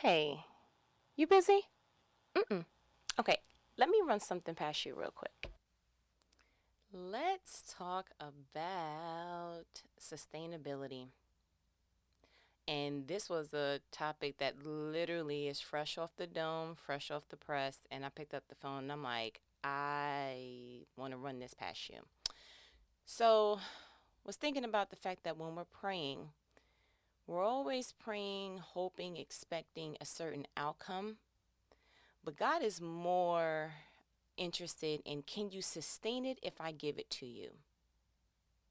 Hey, you busy? Mm-mm. Okay, let me run something past you real quick. Let's talk about sustainability. And this was a topic that literally is fresh off the dome, fresh off the press. And I picked up the phone and I'm like, I want to run this past you. So, was thinking about the fact that when we're praying, we're always praying, hoping, expecting a certain outcome. But God is more interested in, can you sustain it if I give it to you?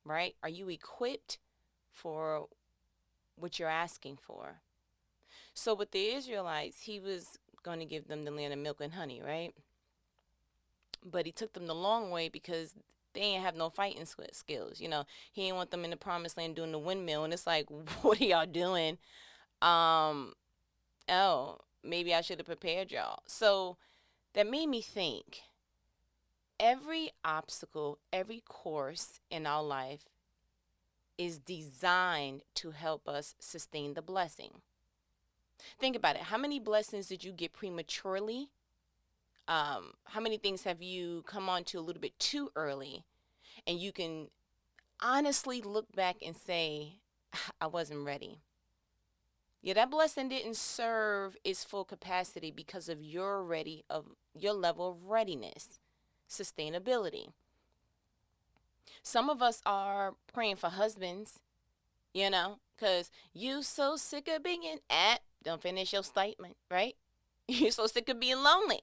Right? Are you equipped for what you're asking for? So with the Israelites, he was going to give them the land of milk and honey, right? But he took them the long way because they ain't have no fighting skills. He didn't want them in the promised land doing the windmill. And it's like, what are y'all doing? Um, oh, maybe I should have prepared y'all. So that made me think every obstacle, every course in our life is designed to help us sustain the blessing. Think about it. How many blessings did you get prematurely? How many things have you come on to a little bit too early? And you can honestly look back and say, I wasn't ready. Yeah, that blessing didn't serve its full capacity because of your level of readiness, sustainability. Some of us are praying for husbands, because you so sick of being don't finish your statement, right? You're so sick of being lonely.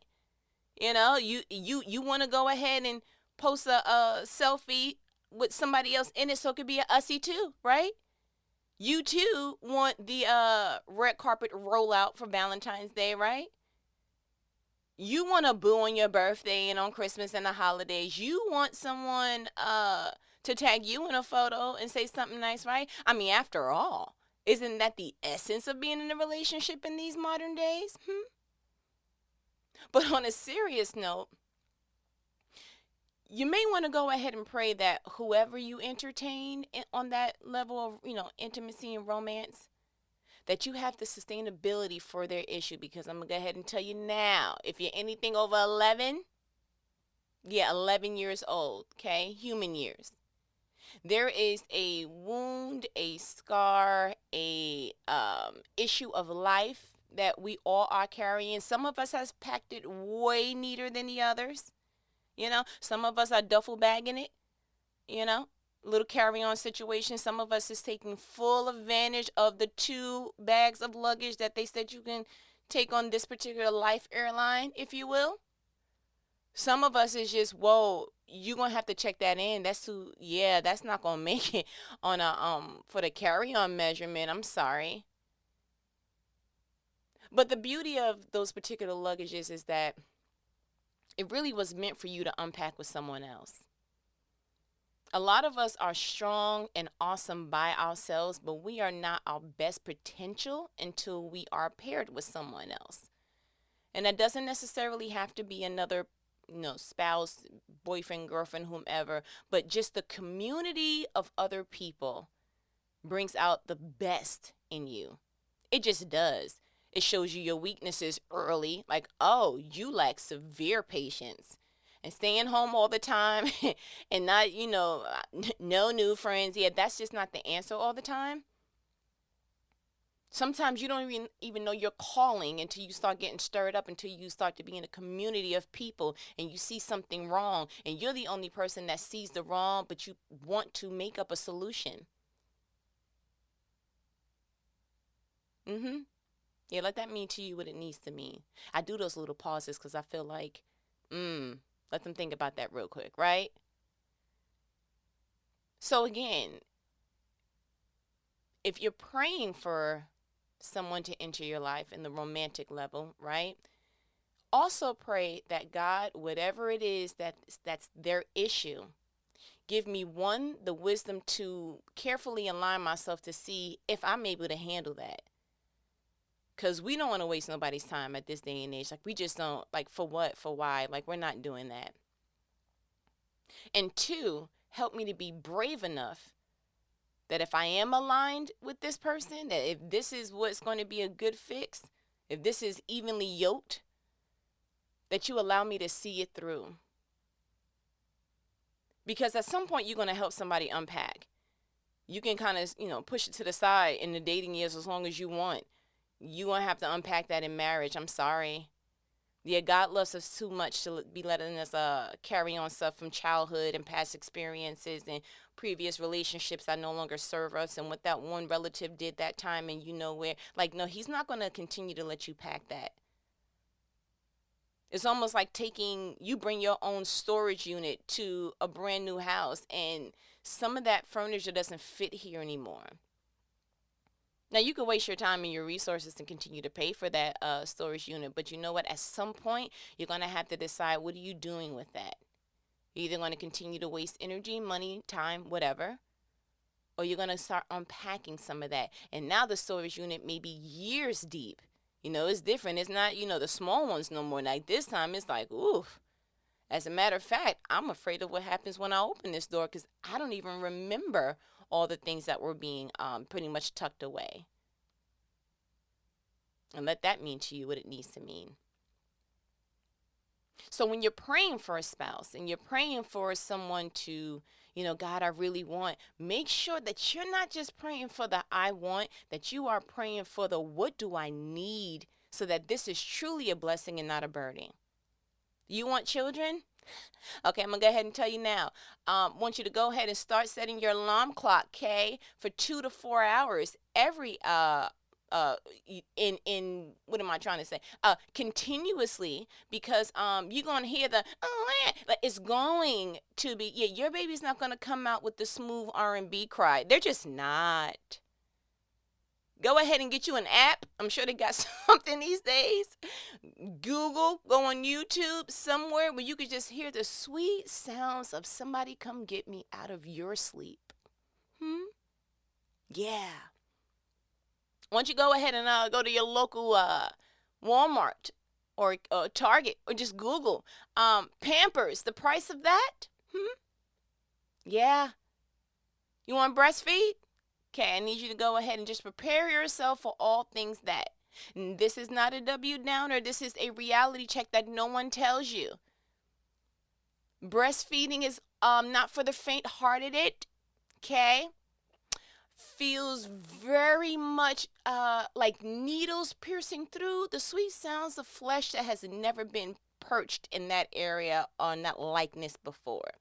You want to go ahead and post a selfie with somebody else in it so it could be a ussy too, right? You too want the red carpet rollout for Valentine's Day, right? You want to boo on your birthday and on Christmas and the holidays. You want someone to tag you in a photo and say something nice, right? I mean, after all, isn't that the essence of being in a relationship in these modern days? But on a serious note, you may want to go ahead and pray that whoever you entertain on that level of, intimacy and romance, that you have the sustainability for their issue. Because I'm going to go ahead and tell you now, if you're anything over 11, yeah, 11 years old, okay? Human years. There is a wound, a scar, a issue of life that we all are carrying. Some of us has packed it way neater than the others. Some of us are duffel bagging it, you know, little carry-on situation. Some of us is taking full advantage of the 2 bags of luggage that they said you can take on this particular life airline, if you will. Some of us is just, whoa, you gonna have to check that in. That's not gonna make it on a for the carry-on measurement. I'm sorry. But the beauty of those particular luggages is that it really was meant for you to unpack with someone else. A lot of us are strong and awesome by ourselves, but we are not our best potential until we are paired with someone else. And that doesn't necessarily have to be another, spouse, boyfriend, girlfriend, whomever, but just the community of other people brings out the best in you. It just does. It shows you your weaknesses early, like, oh, you lack severe patience. And staying home all the time and not, no new friends. Yeah, that's just not the answer all the time. Sometimes you don't even know you're calling until you start getting stirred up, until you start to be in a community of people and you see something wrong and you're the only person that sees the wrong, but you want to make up a solution. Yeah, let that mean to you what it needs to mean. I do those little pauses because I feel like, let them think about that real quick, right? So again, if you're praying for someone to enter your life in the romantic level, right? Also pray that God, whatever it is that's their issue, give me the wisdom to carefully align myself to see if I'm able to handle that. Because we don't want to waste nobody's time at this day and age. Like, we just don't, like, for what, for why? Like, we're not doing that. And 2, help me to be brave enough that if I am aligned with this person, that if this is what's going to be a good fix, if this is evenly yoked, that you allow me to see it through. Because at some point, you're going to help somebody unpack. You can kind of, push it to the side in the dating years as long as you want. You won't have to unpack that in marriage. I'm sorry. Yeah, God loves us too much to be letting us carry on stuff from childhood and past experiences and previous relationships that no longer serve us, and what that one relative did that time, and where. Like, no, he's not going to continue to let you pack that. It's almost like you bring your own storage unit to a brand new house, and some of that furniture doesn't fit here anymore. Now, you can waste your time and your resources and continue to pay for that storage unit, but you know what? At some point, you're going to have to decide, what are you doing with that? You're either going to continue to waste energy, money, time, whatever, or you're going to start unpacking some of that. And now the storage unit may be years deep. It's different. It's not, the small ones no more. Like this time, it's like, oof. As a matter of fact, I'm afraid of what happens when I open this door, because I don't even remember all the things that were being pretty much tucked away. And let that mean to you what it needs to mean. So when you're praying for a spouse and you're praying for someone to, God, I really want, make sure that you're not just praying for the I want, that you are praying for the what do I need, so that this is truly a blessing and not a burden. You want children? Okay, I'm going to go ahead and tell you now. Want you to go ahead and start setting your alarm clock, okay, for 2 to 4 hours every in what am I trying to say? Continuously, because you're going to hear the it's going to be, your baby's not going to come out with the smooth R&B cry. They're just not. Go ahead and get you an app. I'm sure they got something these days. Google, go on YouTube, somewhere where you could just hear the sweet sounds of somebody come get me out of your sleep. Yeah. Once you go ahead and go to your local Walmart or Target, or just Google Pampers, the price of that. Yeah. You want to breastfeed? Okay, I need you to go ahead and just prepare yourself for all things that. And this is not a W downer. This is a reality check that no one tells you. Breastfeeding is not for the faint-hearted. Okay? Feels very much like needles piercing through the sweet sounds of flesh that has never been perched in that area on that likeness before.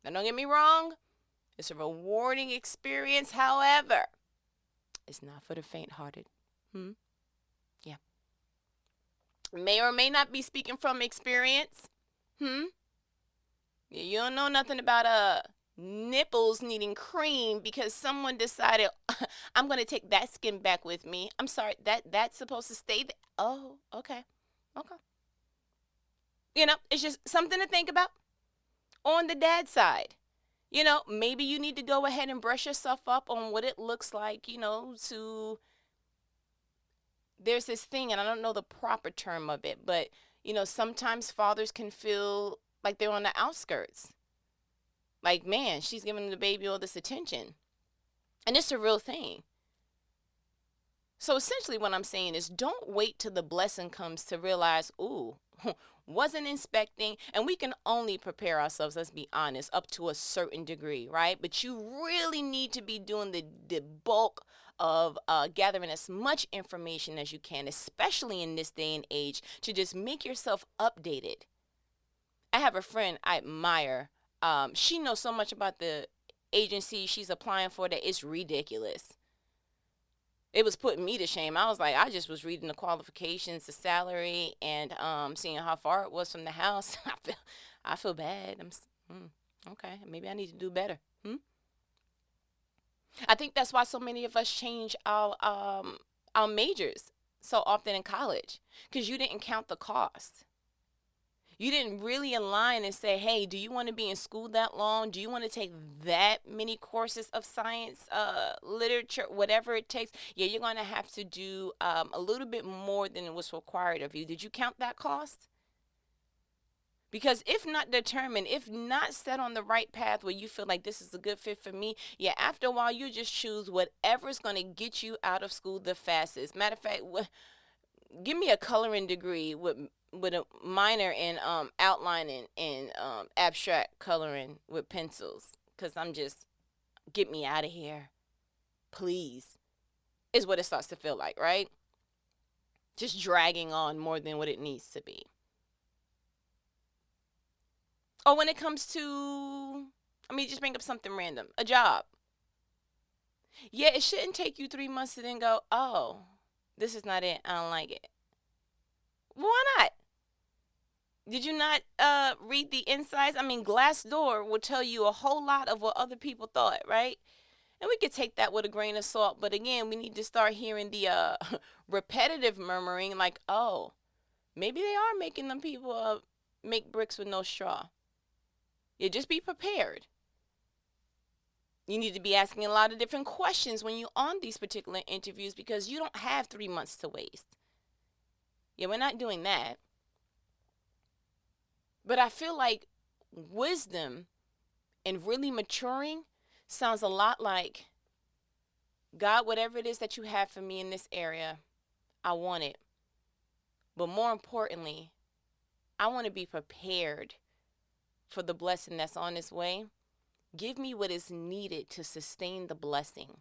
Now, don't get me wrong. It's a rewarding experience. However, it's not for the faint-hearted. Yeah. May or may not be speaking from experience. You don't know nothing about nipples needing cream because someone decided, I'm going to take that skin back with me. I'm sorry, that's supposed to stay there. Oh, okay. It's just something to think about. On the dad side, maybe you need to go ahead and brush yourself up on what it looks like, there's this thing, and I don't know the proper term of it, but, sometimes fathers can feel like they're on the outskirts. Like, man, she's giving the baby all this attention. And it's a real thing. So essentially what I'm saying is, don't wait till the blessing comes to realize, ooh, wasn't inspecting. And we can only prepare ourselves, let's be honest, up to a certain degree, right? But you really need to be doing the bulk of gathering as much information as you can, especially in this day and age, to just make yourself updated. I have a friend I admire. She knows so much about the agency she's applying for that it's ridiculous. It was putting me to shame. I was like, I just was reading the qualifications, the salary, and seeing how far it was from the house. I feel bad. Okay, maybe I need to do better. I think that's why so many of us change our majors so often in college, because you didn't count the cost. You didn't really align and say, hey, do you want to be in school that long? Do you want to take that many courses of science, literature, whatever it takes? Yeah, you're going to have to do a little bit more than what's required of you. Did you count that cost? Because if not determined, if not set on the right path where you feel like this is a good fit for me, yeah, after a while, you just choose whatever's going to get you out of school the fastest. Matter of fact, give me a coloring degree with a minor in outlining and abstract coloring with pencils, cuz I'm just, get me out of here, please. Is what it starts to feel like, right? Just dragging on more than what it needs to be. Or when it comes to, I mean, just bring up something random, a job. Yeah, it shouldn't take you 3 months to then go, oh, this is not it. I don't like it. Why not? Did you not read the insides? I mean, Glassdoor will tell you a whole lot of what other people thought, right? And we could take that with a grain of salt. But again, we need to start hearing the repetitive murmuring, like, oh, maybe they are making them people make bricks with no straw. Yeah, just be prepared. You need to be asking a lot of different questions when you're on these particular interviews, because you don't have 3 months to waste. Yeah, we're not doing that. But I feel like wisdom and really maturing sounds a lot like, God, whatever it is that you have for me in this area, I want it. But more importantly, I want to be prepared for the blessing that's on its way. Give me what is needed to sustain the blessing.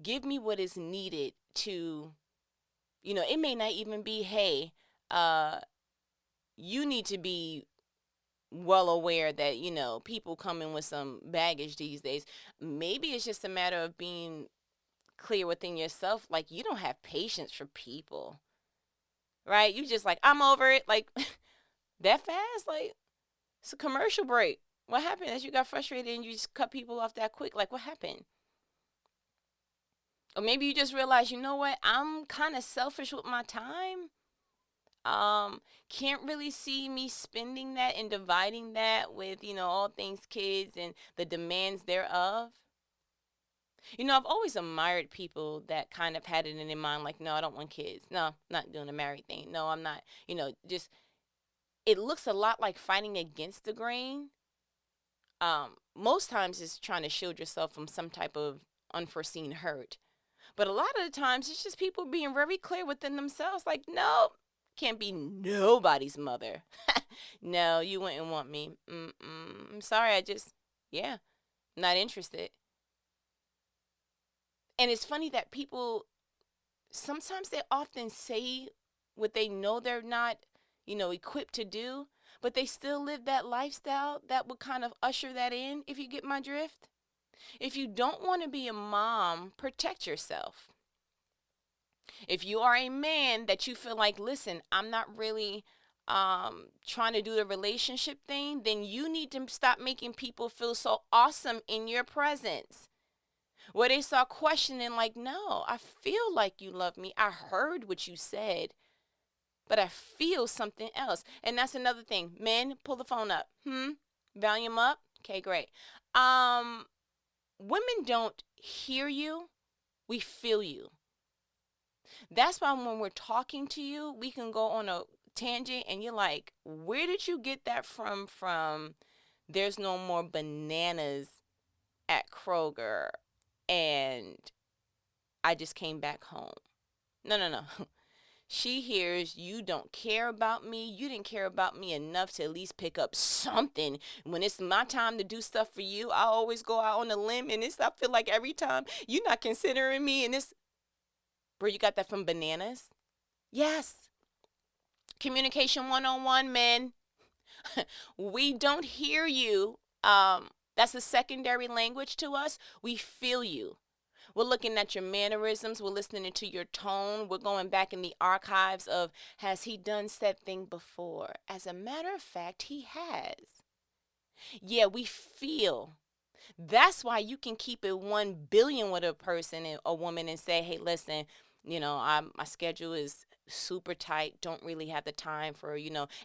Give me what is needed to, it may not even be, hey, you need to be well aware that, people come in with some baggage these days. Maybe it's just a matter of being clear within yourself. Like, you don't have patience for people, right? You just like, I'm over it. Like, that fast? Like, it's a commercial break. What happened? As you got frustrated and you just cut people off that quick? Like, what happened? Or maybe you just realize, you know what? I'm kind of selfish with my time. Can't really see me spending that and dividing that with, all things kids and the demands thereof. I've always admired people that kind of had it in their mind, like, no, I don't want kids. No, not doing a married thing. No, I'm not, just, it looks a lot like fighting against the grain. Most times it's trying to shield yourself from some type of unforeseen hurt. But a lot of the times it's just people being very clear within themselves, like, no, can't be nobody's mother. No, you wouldn't want me. I'm sorry, yeah, not interested. And it's funny that people, sometimes they often say what they know they're not, equipped to do, but they still live that lifestyle that would kind of usher that in, if you get my drift. If you don't want to be a mom, protect yourself. If you are a man that you feel like, listen, I'm not really trying to do the relationship thing, then you need to stop making people feel so awesome in your presence, where they start questioning, like, no, I feel like you love me. I heard what you said, but I feel something else. And that's another thing. Men, pull the phone up. Volume up. Okay, great. Women don't hear you. We feel you. That's why when we're talking to you, we can go on a tangent and you're like, where did you get that from there's no more bananas at Kroger and I just came back home. No. She hears you don't care about me. You didn't care about me enough to at least pick up something. When it's my time to do stuff for you, I always go out on a limb, and I feel like every time you're not considering me, and bro, you got that from bananas? Yes. Communication 101, men. We don't hear you. That's a secondary language to us. We feel you. We're looking at your mannerisms. We're listening to your tone. We're going back in the archives of, has he done said thing before? As a matter of fact, he has. Yeah, we feel. That's why you can keep it 1 billion with a person, a woman, and say, hey, listen, my schedule is super tight, don't really have the time for,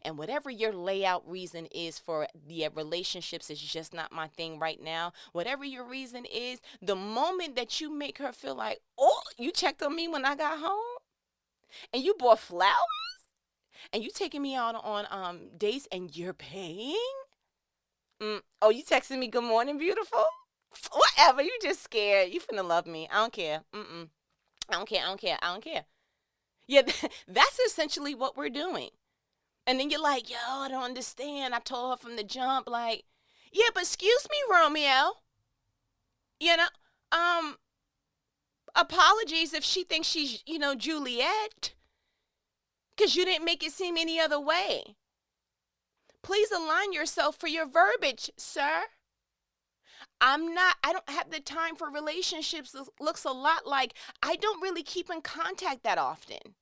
and whatever your layout reason is for the relationships is just not my thing right now. Whatever your reason is, the moment that you make her feel like, oh, you checked on me when I got home and you bought flowers and you taking me out on dates and you're paying. Oh, you texting me, good morning, beautiful? Whatever, you just scared. You finna love me. I don't care. I don't care. Yeah, that's essentially what we're doing. And then you're like, yo, I don't understand. I told her from the jump, like, yeah, but excuse me, Romeo. You know, um, apologies if she thinks she's, Juliet, because you didn't make it seem any other way. Please align yourself for your verbiage, sir. I don't have the time for relationships that looks a lot like I don't really keep in contact that often.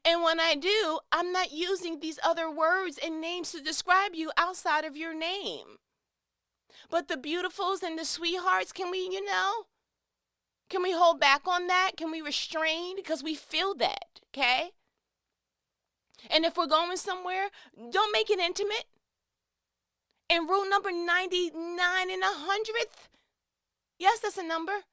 And when I do, I'm not using these other words and names to describe you outside of your name. But the beautifuls and the sweethearts, can we hold back on that? Can we restrain? Because we feel that, okay? And if we're going somewhere, don't make it intimate. And rule number 99 and 100th, yes, that's a number.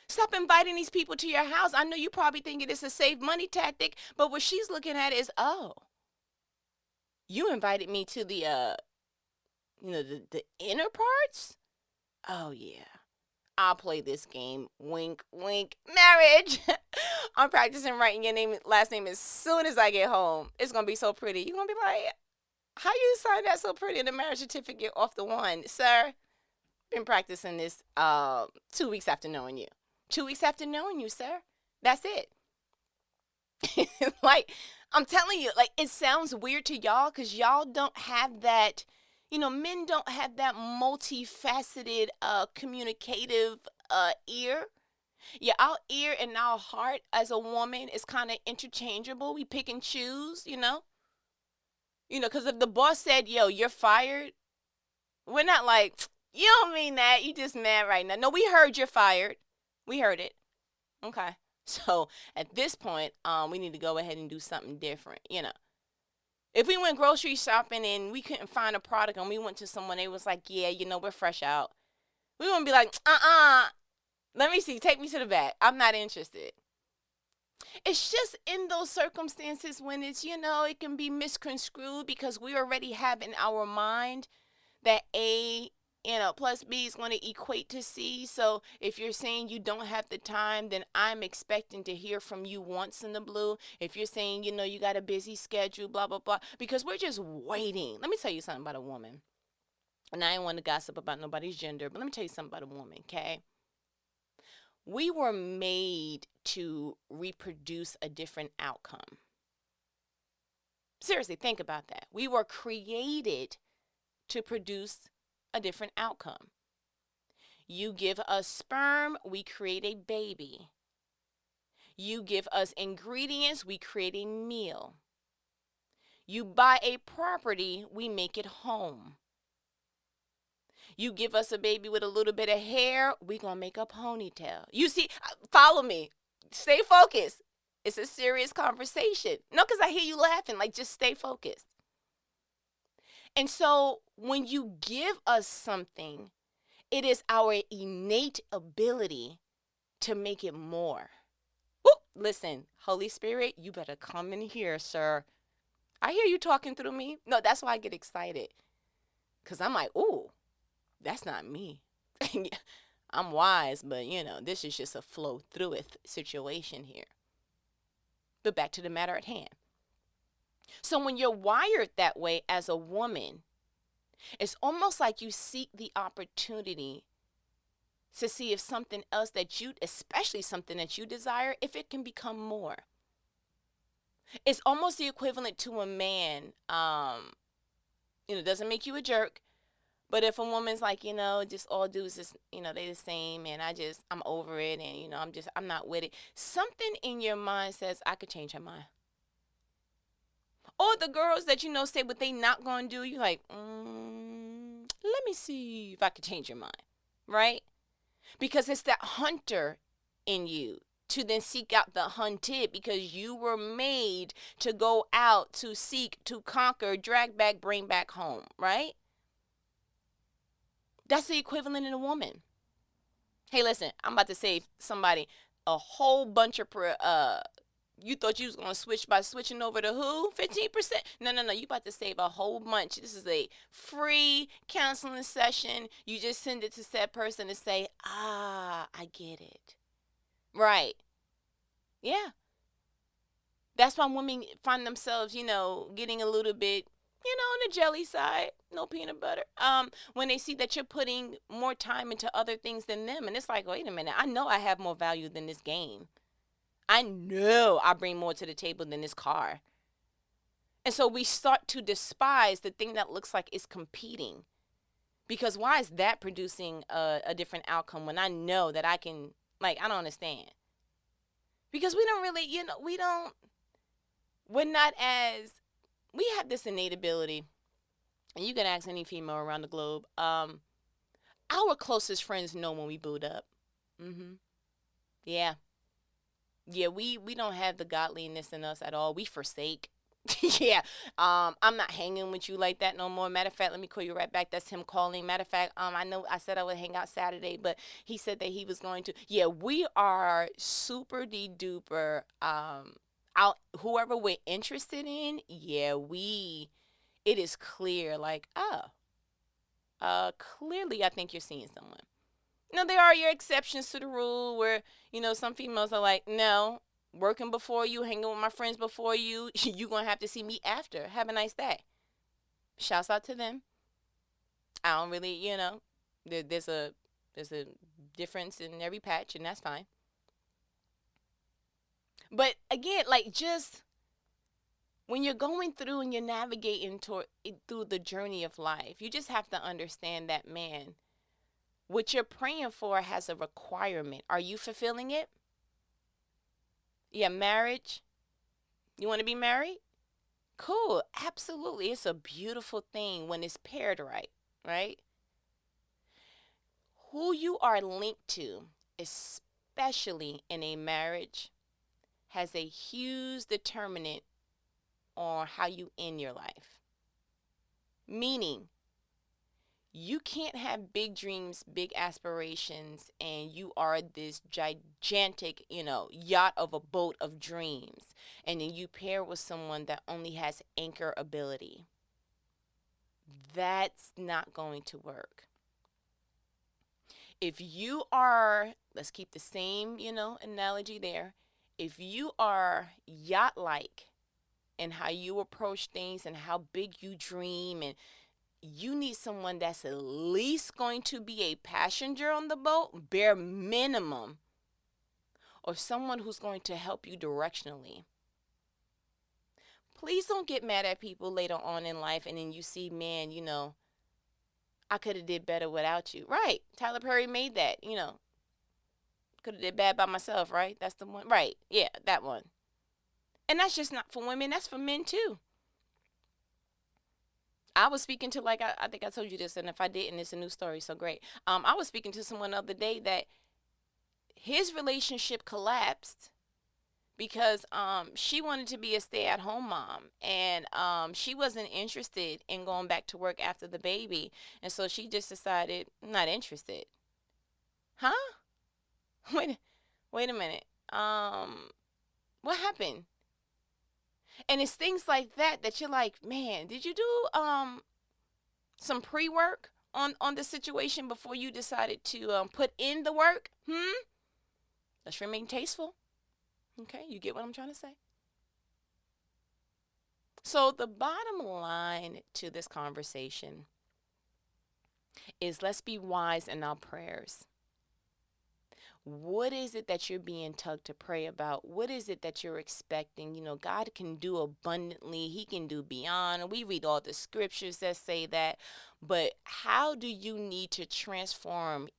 Stop inviting these people to your house. I know you probably think it is a save money tactic, but what she's looking at is, oh, you invited me to the inner parts? Oh, yeah. I'll play this game. Wink, wink. Marriage. I'm practicing writing your last name as soon as I get home. It's going to be so pretty. You're going to be like, how you sign that so pretty in the marriage certificate off the one? Sir, been practicing this 2 weeks after knowing you. 2 weeks after knowing you, sir. That's it. Like, I'm telling you, like, it sounds weird to y'all because y'all don't have that, men don't have that multifaceted communicative ear. Yeah, our ear and our heart as a woman is kind of interchangeable. We pick and choose, because if the boss said, yo, you're fired, we're not like, you don't mean that. You just mad right now. No, we heard you're fired. We heard it. Okay. So at this point, we need to go ahead and do something different. If we went grocery shopping and we couldn't find a product and we went to someone, they was like, yeah, we're fresh out. We wouldn't be like, let me see, take me to the back. I'm not interested. It's just in those circumstances when it's, it can be misconstrued because we already have in our mind that A, plus B is going to equate to C. So if you're saying you don't have the time, then I'm expecting to hear from you once in the blue. If you're saying, you got a busy schedule, blah, blah, blah, because we're just waiting. Let me tell you something about a woman. And I don't want to gossip about nobody's gender, but let me tell you something about a woman, okay? We were made to reproduce a different outcome. Seriously, think about that. We were created to produce a different outcome. You give us sperm, we create a baby. You give us ingredients, we create a meal. You buy a property, we make it home. You give us a baby with a little bit of hair, we gonna make a ponytail. You see, follow me. Stay focused. It's a serious conversation. No, because I hear you laughing. Like, just stay focused. And so when you give us something, it is our innate ability to make it more. Ooh, listen, Holy Spirit, you better come in here, sir. I hear you talking through me. No, that's why I get excited. Because I'm like, ooh, that's not me. I'm wise, but, this is just a flow through it situation here. But back to the matter at hand. So when you're wired that way as a woman, it's almost like you seek the opportunity to see if something else especially something that you desire, if it can become more. It's almost the equivalent to a man, doesn't make you a jerk, but if a woman's like, just all dudes is, they the same and I'm over it and, I'm not with it. Something in your mind says I could change her mind. Or the girls that, say what they not going to do, you like, let me see if I could change your mind, right? Because it's that hunter in you to then seek out the hunted because you were made to go out, to seek, to conquer, drag back, bring back home, right? That's the equivalent in a woman. Hey, listen, I'm about to save somebody a whole bunch of you thought you was going to switch by switching over to who? 15%? No. You about to save a whole bunch. This is a free counseling session. You just send it to said person to say, I get it. Right. Yeah. That's why women find themselves, getting a little bit, on the jelly side, no peanut butter. When they see that you're putting more time into other things than them, and it's like, wait a minute, I know I have more value than this game. I know I bring more to the table than this car. And so we start to despise the thing that looks like it's competing. Because why is that producing a different outcome when I know that I can, like, I don't understand. Because we don't really, we're not as, we have this innate ability, and you can ask any female around the globe. Our closest friends know when we boot up. Mm-hmm. Yeah. Yeah, we don't have the godliness in us at all. We forsake. Yeah. I'm not hanging with you like that no more. Matter of fact, let me call you right back. That's him calling. Matter of fact, I know I said I would hang out Saturday, but he said that he was going to. Yeah, we are super de duper out whoever we're interested in, yeah, it is clear, like, oh, clearly I think you're seeing someone. Now, there are your exceptions to the rule where, some females are like, no, working before you, hanging with my friends before you, you're going to have to see me after. Have a nice day. Shouts out to them. I don't really, there's a difference in every patch, and that's fine. But again, like, just when you're going through and you're navigating through the journey of life, you just have to understand that, man, what you're praying for has a requirement. Are you fulfilling it? Yeah, marriage. You want to be married? Cool. Absolutely. It's a beautiful thing when it's paired right, right? Who you are linked to, especially in a marriage, has a huge determinant on how you end your life. Meaning, you can't have big dreams, big aspirations, and you are this gigantic, yacht of a boat of dreams. And then you pair with someone that only has anchor ability. That's not going to work. If you are, let's keep the same, analogy there. If you are yacht like in how you approach things and how big you dream, and you need someone that's at least going to be a passenger on the boat, bare minimum, or someone who's going to help you directionally. Please don't get mad at people later on in life and then you see, man, I could have did better without you. Right. Tyler Perry made that, could have did bad by myself, right? That's the one. Right. Yeah, that one. And that's just not for women, that's for men too. I was speaking to, like, I think I told you this, and if I didn't, it's a new story, so great. I was speaking to someone the other day that his relationship collapsed because she wanted to be a stay-at-home mom, and she wasn't interested in going back to work after the baby, and so she just decided, I'm not interested. Huh? Wait a minute. What happened? And it's things like that you're like, man, did you do some pre-work on the situation before you decided to put in the work? Let's remain tasteful. Okay, you get what I'm trying to say? So the bottom line to this conversation is, let's be wise in our prayers. What is it that you're being tugged to pray about? What is it that you're expecting? God can do abundantly. He can do beyond. We read all the scriptures that say that. But how do you need to transform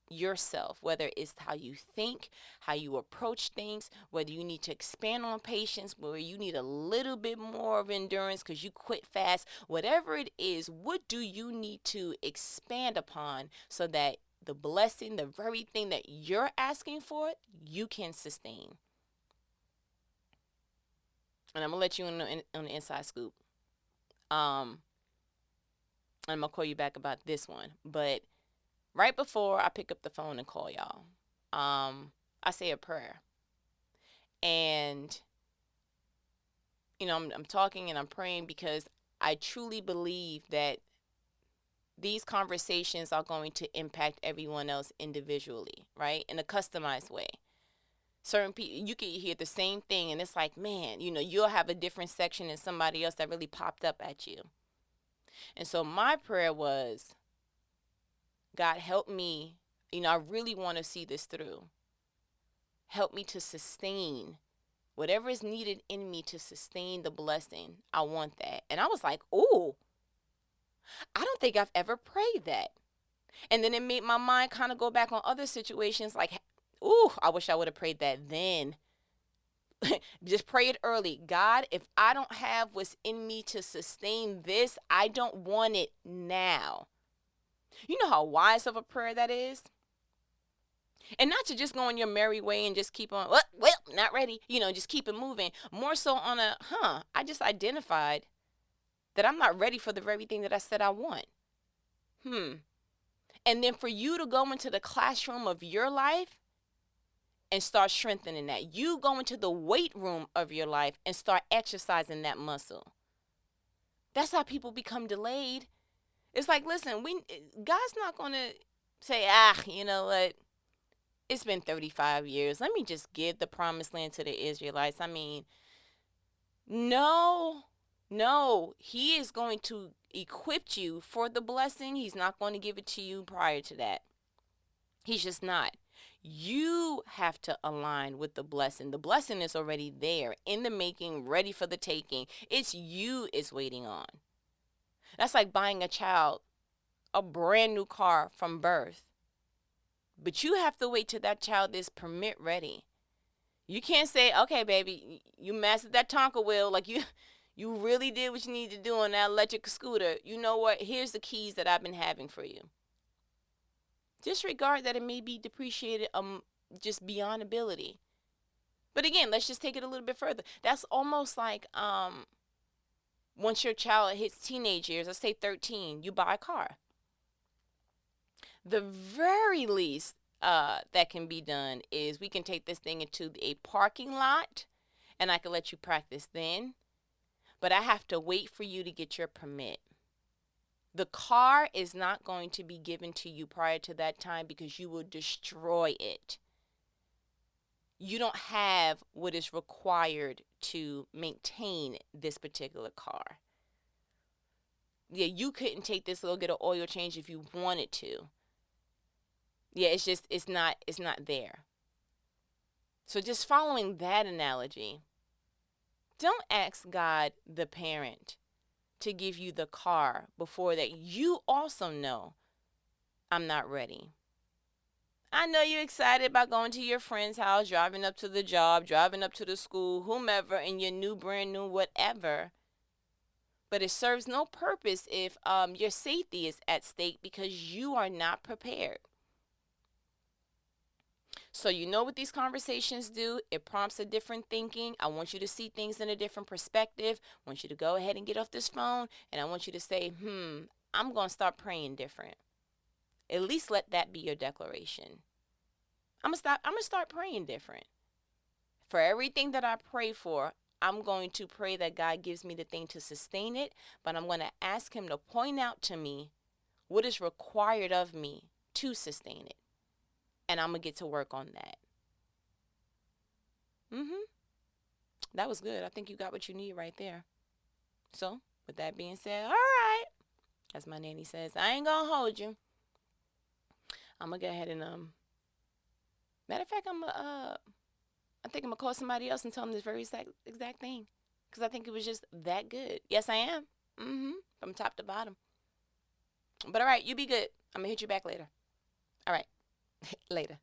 yourself, whether it's how you think, how you approach things, whether you need to expand on patience, whether you need a little bit more of endurance because you quit fast, whatever it is, what do you need to expand upon so that the blessing, the very thing that you're asking for, you can sustain? And I'm gonna let you on the inside scoop. I'm gonna call you back about this one, but right before I pick up the phone and call y'all, I say a prayer. And, I'm talking and I'm praying because I truly believe that these conversations are going to impact everyone else individually, right? In a customized way. Certain people, you can hear the same thing, and it's like, man, you'll have a different section than somebody else that really popped up at you. And so my prayer was, God, help me. I really want to see this through. Help me to sustain whatever is needed in me to sustain the blessing. I want that. And I was like, ooh, I don't think I've ever prayed that. And then it made my mind kind of go back on other situations like, ooh, I wish I would have prayed that then. Just pray it early. God, if I don't have what's in me to sustain this, I don't want it now. You know how wise of a prayer that is? And not to just go on your merry way and just keep on, well, not ready, just keep it moving. More so on I just identified that I'm not ready for the very thing that I said I want. And then for you to go into the classroom of your life and start strengthening that. You go into the weight room of your life and start exercising that muscle. That's how people become delayed. It's like, listen, God's not going to say, you know what? It's been 35 years. Let me just give the promised land to the Israelites. I mean, no. He is going to equip you for the blessing. He's not going to give it to you prior to that. He's just not. You have to align with the blessing. The blessing is already there, in the making, ready for the taking. It's you is waiting on. That's like buying a child a brand new car from birth. But you have to wait till that child is permit ready. You can't say, okay, baby, you mastered that Tonka wheel. Like you really did what you need to do on that electric scooter. You know what? Here's the keys that I've been having for you. Disregard that it may be depreciated just beyond ability. But again, let's just take it a little bit further. That's almost like once your child hits teenage years, let's say 13, you buy a car. The very least that can be done is we can take this thing into a parking lot and I can let you practice then. But I have to wait for you to get your permit. The car is not going to be given to you prior to that time because you will destroy it. You don't have what is required to maintain this particular car. Yeah, you couldn't take this little, get an oil change if you wanted to. Yeah, it's not there. So just following that analogy, don't ask God, the parent, to give you the car before that. You also know, I'm not ready. I know you're excited about going to your friend's house, driving up to the job, driving up to the school, whomever, in your new, brand new, whatever. But it serves no purpose if your safety is at stake because you are not prepared. So you know what these conversations do? It prompts a different thinking. I want you to see things in a different perspective. I want you to go ahead and get off this phone, and I want you to say, I'm going to start praying different. At least let that be your declaration. I'm going to start praying different. For everything that I pray for, I'm going to pray that God gives me the thing to sustain it, but I'm going to ask him to point out to me what is required of me to sustain it. And I'm going to get to work on that. That was good. I think you got what you need right there. So, with that being said, all right. As my nanny says, I ain't going to hold you. I'm going to go ahead and, matter of fact, I think I'm going to call somebody else and tell them this very exact thing. Because I think it was just that good. Yes, I am. From top to bottom. But all right, you be good. I'm going to hit you back later. All right. Later.